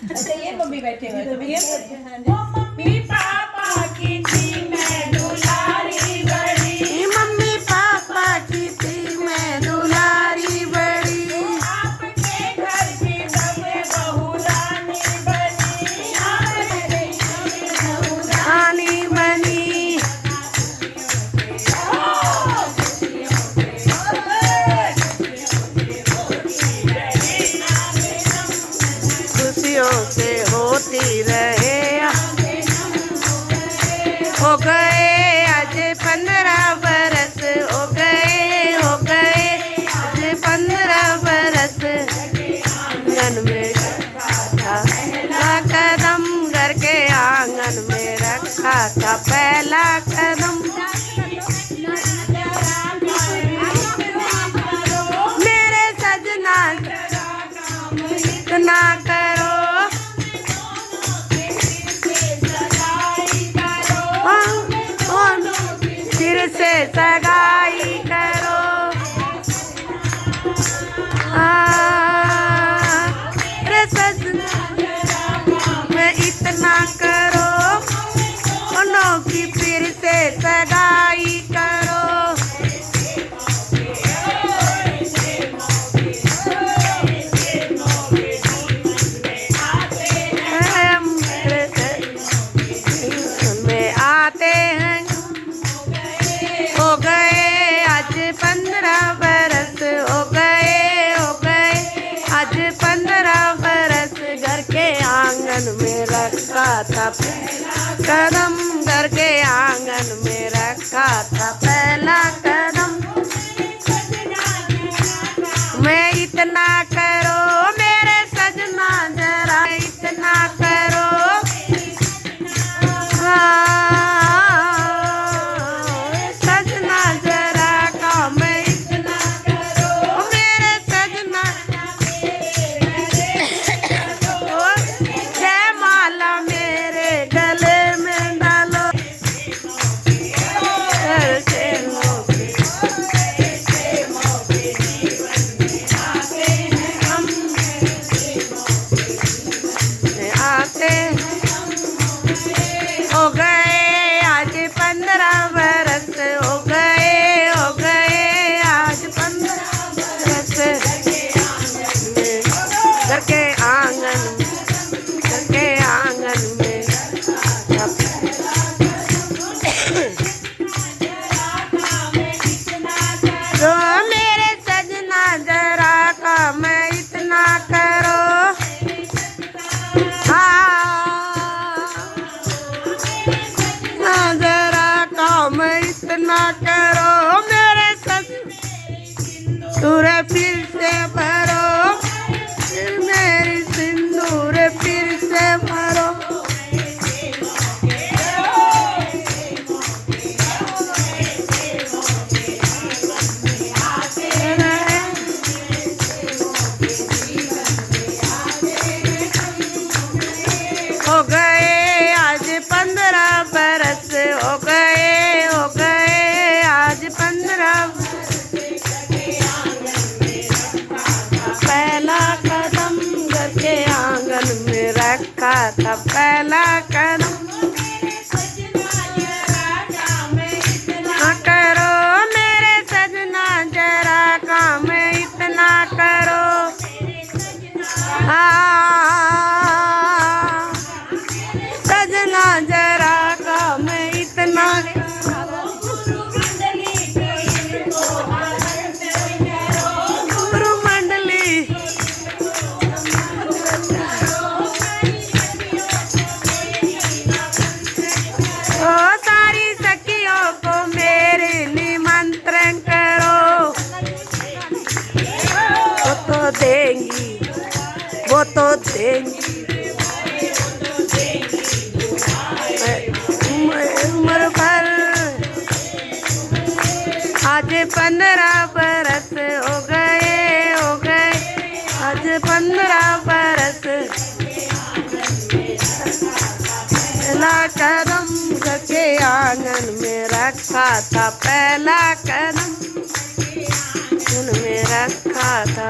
अच्छा ये मम्मी बैठे हुए तो ये मम्मी पापा की थी मैं दुलारी बड़ी, मम्मी पापा की थी मैं दुलारी बड़ी, आपके घर की सबसे बहू रानी बनी, रानी बनी। खुशियों से होती रहे हो गए आज 15 बरस, हो गए आज 15 बरस। आंगन में रखा था कदम, घर के आंगन में रखा था पहला कदम। मेरे सजना इतना करो, फिर से सगाई करो। रे सजना मैं इतना करो, अनोखी फिर से सगाई करो। में आते हैं हो गए आज 15 बरस, हो गए आज 15 बरस। घर के आंगन में रखा था कदम, घर के आंगन में रखा था पहला कदम। मैं इतना करो मेरे सजना जरा इतना करो, सजना जरा काम इतना करो। मेरे सजना जय माला मेरे गले में डालो, आते हो गए आज 15 बरस, हो गए आज 15 बरस। घर के आंगन में तो मेरे सजना जरा काम इतना करो। जरा काम इतना करो मेरे सिंदूर फिर से भरो, मेरी सिंदूर फिर से भरो। हो गए आज 15 बरस, हो गए आज 15 पहला कदम, घर के आंगन में रखा था पहला कदम। करो मेरे सजना जरा काम इतना करो। सजना जरा काम इतना गुरु मंडली ओ सारी सखियों को मेरे निमंत्रण करो। वो तो देंगी उम्र भर आज 15 बरस, हो गए आज 15 बरस। पहला कदम घर के आंगन में रखा था पहला कदम, में रखा था।